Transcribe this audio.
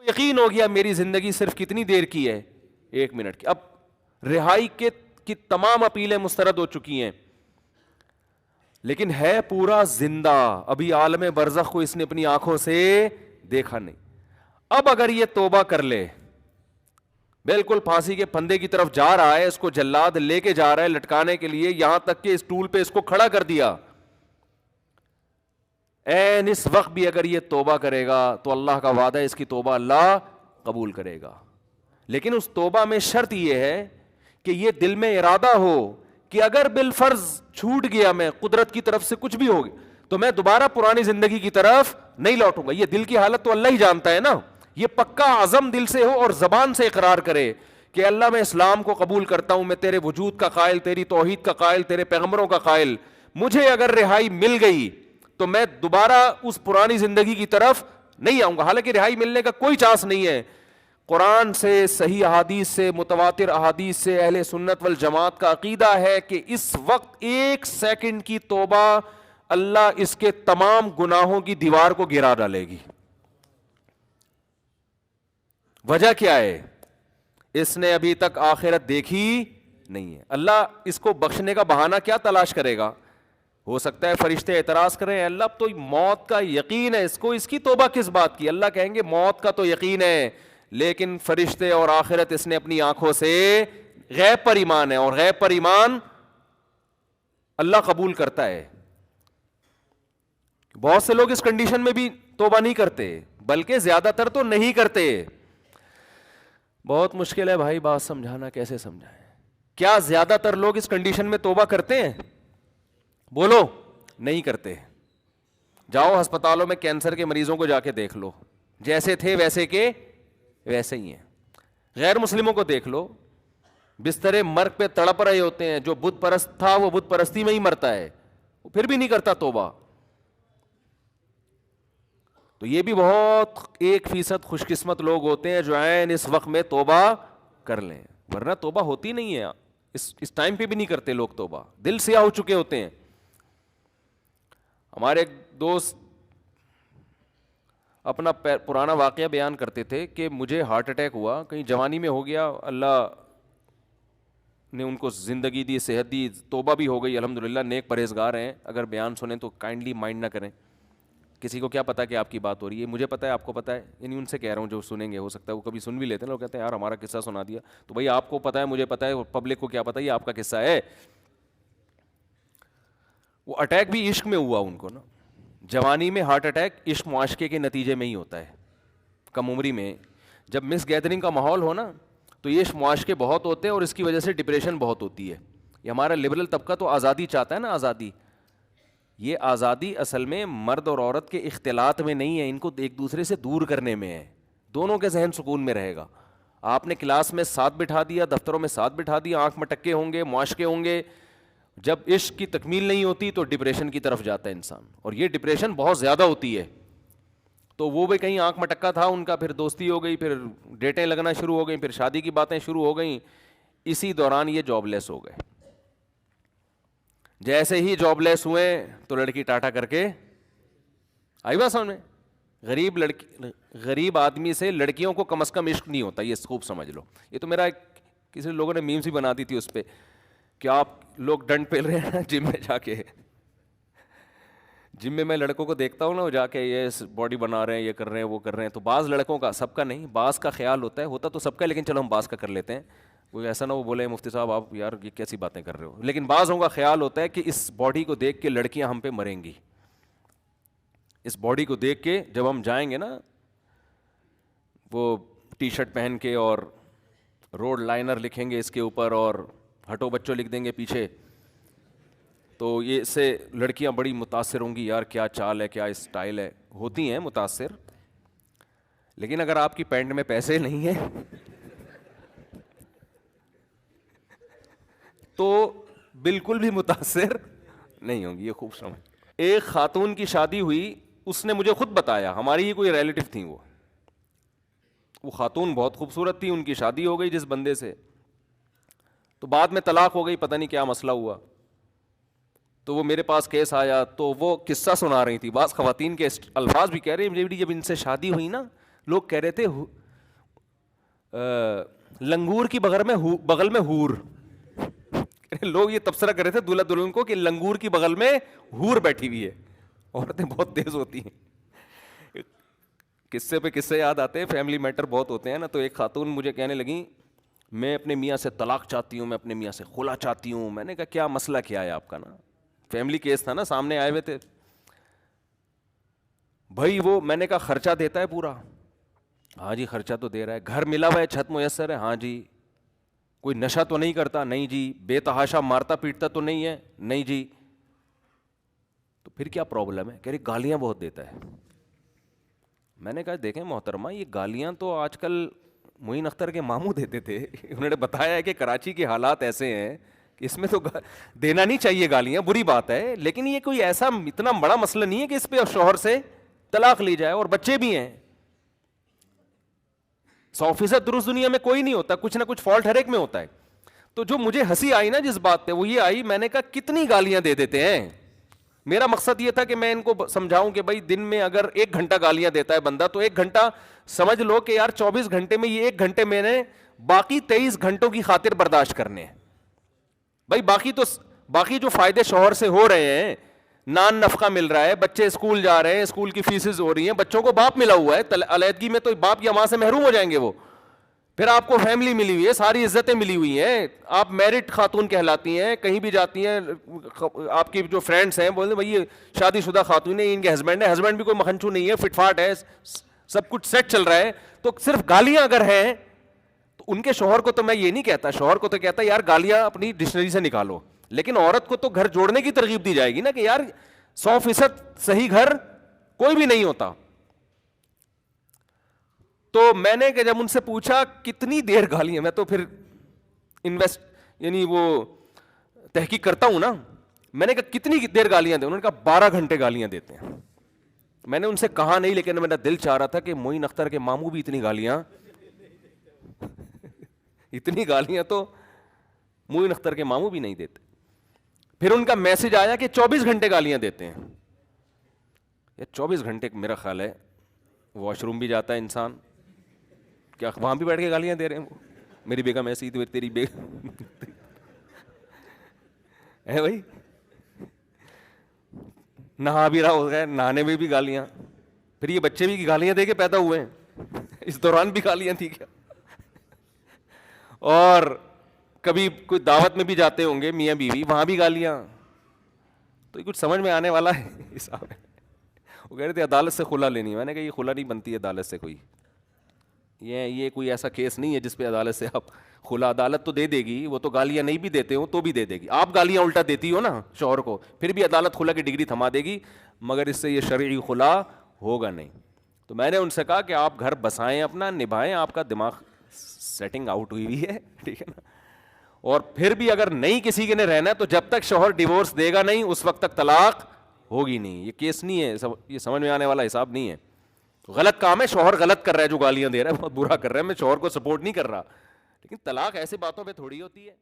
یقین ہو گیا میری زندگی صرف کتنی دیر کی ہے، 1 منٹ کی. اب رہائی کی تمام اپیلیں مسترد ہو چکی ہیں، لیکن ہے پورا زندہ، ابھی عالم برزخ کو اس نے اپنی آنکھوں سے دیکھا نہیں. اب اگر یہ توبہ کر لے، بالکل پھانسی کے پھندے کی طرف جا رہا ہے، اس کو جلاد لے کے جا رہا ہے لٹکانے کے لیے، یہاں تک کہ اس ٹول پہ اس کو کھڑا کر دیا، این اس وقت بھی اگر یہ توبہ کرے گا تو اللہ کا وعدہ ہے اس کی توبہ اللہ قبول کرے گا. لیکن اس توبہ میں شرط یہ ہے کہ یہ دل میں ارادہ ہو کہ اگر بالفرض چھوٹ گیا، میں قدرت کی طرف سے کچھ بھی ہوگی، تو میں دوبارہ پرانی زندگی کی طرف نہیں لوٹوں گا. یہ دل کی حالت تو اللہ ہی جانتا ہے نا. یہ پکا عزم دل سے ہو اور زبان سے اقرار کرے کہ اللہ میں اسلام کو قبول کرتا ہوں، میں تیرے وجود کا قائل، تیری توحید کا قائل، تیرے پیغمبروں کا قائل، مجھے اگر رہائی مل گئی تو میں دوبارہ اس پرانی زندگی کی طرف نہیں آؤں گا. حالانکہ رہائی ملنے کا کوئی چانس نہیں ہے. قرآن سے، صحیح احادیث سے، متواتر احادیث سے اہل سنت والجماعت کا عقیدہ ہے کہ اس وقت 1 سیکنڈ کی توبہ اللہ اس کے تمام گناہوں کی دیوار کو گرا ڈالے گی. وجہ کیا ہے؟ اس نے ابھی تک آخرت دیکھی نہیں ہے. اللہ اس کو بخشنے کا بہانہ کیا تلاش کرے گا؟ ہو سکتا ہے فرشتے اعتراض کریں، اللہ اب تو موت کا یقین ہے اس کو، اس کی توبہ کس بات کی؟ اللہ کہیں گے موت کا تو یقین ہے، لیکن فرشتے اور آخرت اس نے اپنی آنکھوں سے غیب پر ایمان ہے، اور غیب پر ایمان اللہ قبول کرتا ہے. بہت سے لوگ اس کنڈیشن میں بھی توبہ نہیں کرتے، بلکہ زیادہ تر تو نہیں کرتے. بہت مشکل ہے بھائی بات سمجھانا، کیسے سمجھائیں؟ کیا زیادہ تر لوگ اس کنڈیشن میں توبہ کرتے ہیں؟ بولو. نہیں کرتے. جاؤ ہسپتالوں میں کینسر کے مریضوں کو جا کے دیکھ لو، جیسے تھے ویسے کے ویسے ہی ہیں. غیر مسلموں کو دیکھ لو، بسترے مرگ پہ تڑپ رہے ہوتے ہیں. جو بت پرست تھا وہ بت پرستی میں ہی مرتا ہے، وہ پھر بھی نہیں کرتا توبہ. تو یہ بھی بہت 1% خوش قسمت لوگ ہوتے ہیں جو عین اس وقت میں توبہ کر لیں، ورنہ توبہ ہوتی نہیں ہے. اس ٹائم پہ بھی نہیں کرتے لوگ توبہ، دل سیاہ ہو چکے ہوتے ہیں. ہمارے ایک دوست اپنا پرانا واقعہ بیان کرتے تھے کہ مجھے ہارٹ اٹیک ہوا، کہیں جوانی میں ہو گیا، اللہ نے ان کو زندگی دی، صحت دی، توبہ بھی ہو گئی الحمدللہ، نیک پرہیزگار ہیں. اگر بیان سنیں تو کائنڈلی مائنڈ نہ کریں، کسی کو کیا پتا کہ آپ کی بات ہو رہی ہے، مجھے پتا ہے، آپ کو پتا ہے، یعنی ان سے کہہ رہا ہوں جو سنیں گے، ہو سکتا ہے وہ کبھی سن بھی لیتے ہیں، لوگ کہتے ہیں یار ہمارا قصہ سنا دیا. تو بھائی آپ کو پتا ہے، مجھے پتا ہے، پبلک کو کیا پتا ہے، یہ آپ کا قصہ ہے. وہ اٹیک بھی عشق میں ہوا ان کو نا. جوانی میں ہارٹ اٹیک عشق معاشقے کے نتیجے میں ہی ہوتا ہے. کم عمری میں جب مس گیدرنگ کا ماحول ہو نا تو یہ عشق معاشقے بہت ہوتے ہیں، اور اس کی وجہ سے ڈپریشن بہت ہوتی ہے. یہ ہمارا لبرل طبقہ تو آزادی چاہتا ہے نا، آزادی. یہ آزادی اصل میں مرد اور عورت کے اختلاط میں نہیں ہے، ان کو ایک دوسرے سے دور کرنے میں ہے. دونوں کے ذہن سکون میں رہے گا. آپ نے کلاس میں ساتھ بٹھا دیا، دفتروں میں ساتھ بٹھا دیا، آنکھ میں ٹکے ہوں گے، معاشقے ہوں گے. جب عشق کی تکمیل نہیں ہوتی تو ڈپریشن کی طرف جاتا ہے انسان، اور یہ ڈپریشن بہت زیادہ ہوتی ہے. تو وہ بھی کہیں آنکھ میں ٹکا تھا ان کا، پھر دوستی ہو گئی، پھر ڈیٹیں لگنا شروع ہو گئیں، پھر شادی کی باتیں شروع ہو گئیں. اسی دوران یہ جاب لیس ہو گئے. جیسے ہی جاب لیس ہوئے تو لڑکی ٹاٹا کر کے آئی بات سامنے. غریب آدمی سے لڑکیوں کو کم از کم عشق نہیں ہوتا، یہ خوب سمجھ لو. یہ تو میرا کسی لوگوں نے میمز بھی بنا دی تھی اس پہ کہ آپ لوگ ڈنڈ پھیل رہے ہیں جم میں جا کے. جم میں میں لڑکوں کو دیکھتا ہوں نا، وہ جا کے یہ باڈی بنا رہے ہیں، یہ کر رہے ہیں، وہ کر رہے ہیں. تو بعض لڑکوں کا، سب کا نہیں، بعض کا خیال ہوتا تو سب کا، لیکن چلو ہم بعض کا کر لیتے ہیں. کوئی ایسا نہ وہ بولے مفتی صاحب آپ یار یہ کیسی باتیں کر رہے ہو. لیکن بعضوں کا خیال ہوتا ہے کہ اس باڈی کو دیکھ کے لڑکیاں ہم پہ مریں گی. اس باڈی کو دیکھ کے جب ہم جائیں گے نا وہ ٹی شرٹ پہن کے اور روڈ لائنر لکھیں گے اس کے اوپر اور ہٹو بچوں لکھ دیں گے پیچھے، تو یہ اس سے لڑکیاں بڑی متاثر ہوں گی، یار کیا چال ہے، کیا اسٹائل ہے. ہوتی ہیں متاثر. لیکن اگر آپ کی پینٹ میں پیسے نہیں ہیں تو بالکل بھی متاثر نہیں ہوں گی. یہ خوب سمجھ. ایک خاتون کی شادی ہوئی، اس نے مجھے خود بتایا، ہماری ہی کوئی ریلیٹو تھیں. وہ خاتون بہت خوبصورت تھی، ان کی شادی ہو گئی جس بندے سے، تو بعد میں طلاق ہو گئی، پتہ نہیں کیا مسئلہ ہوا. تو وہ میرے پاس کیس آیا تو وہ قصہ سنا رہی تھی. بعض خواتین کے الفاظ بھی کہہ رہی ہیں جب ان سے شادی ہوئی نا لوگ کہہ رہے تھے لنگور کی بغل میں ہور. لوگ یہ تبصرہ کر رہے تھے دلہا دلہن کو کہ لنگور کی بغل میں ہور بیٹھی ہوئی ہے. عورتیں بہت تیز ہوتی ہیں. قصے پہ قصے یاد آتے ہیں, فیملی میٹر بہت ہوتے ہیں نا. تو ایک خاتون مجھے کہنے لگیں میں اپنے میاں سے طلاق چاہتی ہوں, میں اپنے میاں سے خلا چاہتی ہوں. میں نے کہا کیا مسئلہ کیا ہے آپ کا نا, فیملی کیس تھا نا, سامنے آئے ہوئے تھے. بھائی وہ میں نے کہا خرچہ دیتا ہے پورا؟ ہاں جی خرچہ تو دے رہا ہے. گھر ملا ہوا ہے, چھت میسر ہے؟ ہاں جی. کوئی نشہ تو نہیں کرتا؟ نہیں جی. بے تحاشا مارتا پیٹتا تو نہیں ہے؟ نہیں جی. تو پھر کیا پرابلم ہے؟ کہہ رہی گالیاں بہت دیتا ہے. میں نے کہا دیکھیں محترمہ, یہ گالیاں تو آج کل معین اختر کے ماموں دیتے تھے. انہوں نے بتایا ہے کہ کراچی کے حالات ایسے ہیں کہ اس میں تو دینا نہیں چاہیے گالیاں, بری بات ہے, لیکن یہ کوئی ایسا اتنا بڑا مسئلہ نہیں ہے کہ اس پہ شوہر سے طلاق لی جائے. اور بچے بھی ہیں. 100% درست دنیا میں کوئی نہیں ہوتا, کچھ نہ کچھ فالٹ ہر ایک میں ہوتا ہے. تو جو مجھے ہنسی آئی نا جس بات پہ, وہ یہ آئی, میں نے کہا کتنی گالیاں دے دیتے ہیں. میرا مقصد یہ تھا کہ میں ان کو سمجھاؤں کہ بھائی دن میں اگر 1 گھنٹہ گالیاں دیتا ہے بندہ, تو 1 گھنٹہ سمجھ لو کہ یار 24 گھنٹے میں یہ 1 گھنٹے میں نے باقی 23 گھنٹوں کی خاطر برداشت کرنے ہیں. بھائی باقی جو فائدے شوہر سے ہو رہے ہیں, نان نفقہ مل رہا ہے, بچے اسکول جا رہے ہیں, اسکول کی فیسز ہو رہی ہیں, بچوں کو باپ ملا ہوا ہے. علیحدگی میں تو باپ یا ماں سے محروم ہو جائیں گے وہ. پھر آپ کو فیملی ملی ہوئی ہے, ساری عزتیں ملی ہوئی ہیں, آپ میرٹ خاتون کہلاتی ہیں, کہیں بھی جاتی ہیں, آپ کی جو فرینڈس ہیں بولتے بھائی یہ شادی شدہ خاتون ہے, ان کے ہسبینڈ ہے, ہسبینڈ بھی کوئی مکھنچو نہیں ہے, فٹ فاٹ ہے, سب کچھ سیٹ چل رہا ہے. تو صرف گالیاں اگر ہیں تو ان کے شوہر کو تو میں یہ نہیں کہتا, شوہر کو تو کہتا یار گالیاں اپنی ڈکشنری سے نکالو. لیکن عورت کو تو گھر جوڑنے کی ترغیب دی جائے گی نا کہ یار 100% صحیح گھر کوئی بھی نہیں ہوتا. تو میں نے کہ جب ان سے پوچھا کتنی دیر گالیاں, میں تو پھر یعنی وہ تحقیق کرتا ہوں نا, میں نے کہا کتنی دیر گالیاں دیں؟ انہوں نے کہا 12 گھنٹے گالیاں دیتے ہیں. میں نے ان سے کہا نہیں, لیکن میرا دل چاہ رہا تھا کہ معین اختر کے ماموں بھی اتنی گالیاں اتنی گالیاں تو معین اختر کے ماموں بھی نہیں دیتے. پھر ان کا میسج آیا کہ 24 گھنٹے گالیاں دیتے ہیں. یہ 24 گھنٹے میرا خیال ہے واش روم بھی جاتا ہے انسان, کیا وہاں بھی بیٹھ کے گالیاں دے رہے ہیں؟ وہ میری بیگم ایسی تو تیری بیگم ہے بھائی, نہا بھی رہا ہو گیا, نہانے میں بھی گالیاں. پھر یہ بچے بھی گالیاں دے کے پیدا ہوئے ہیں, اس دوران بھی گالیاں تھی کیا؟ اور کبھی کوئی دعوت میں بھی جاتے ہوں گے میاں بیوی, وہاں بھی گالیاں. تو یہ کچھ سمجھ میں آنے والا ہے حساب ہے. وہ کہہ رہے تھے عدالت سے خلا لینی ہے. میں نے کہا یہ خلا نہیں بنتی ہے عدالت سے, کوئی یہ کوئی ایسا کیس نہیں ہے جس پہ عدالت سے آپ خلا, عدالت تو دے دے گی, وہ تو گالیاں نہیں بھی دیتے ہوں تو بھی دے دے گی. آپ گالیاں الٹا دیتی ہو نا شوہر کو, پھر بھی عدالت خلا کی ڈگری تھما دے گی, مگر اس سے یہ شرعی خلا ہوگا نہیں. تو میں نے ان سے کہا کہ آپ گھر بسائیں, اپنا نبھائیں, آپ کا دماغ سیٹنگ آؤٹ ہوئی ہے, ٹھیک ہے نا. اور پھر بھی اگر نہیں کسی کے نے رہنا ہے تو جب تک شوہر ڈیورس دے گا نہیں اس وقت تک طلاق ہوگی نہیں. یہ کیس نہیں ہے, یہ سمجھ میں آنے والا حساب نہیں ہے. غلط کام ہے, شوہر غلط کر رہا ہے جو گالیاں دے رہا ہے, بہت برا کر رہا ہے, میں شوہر کو سپورٹ نہیں کر رہا, لیکن طلاق ایسی باتوں پہ تھوڑی ہوتی ہے.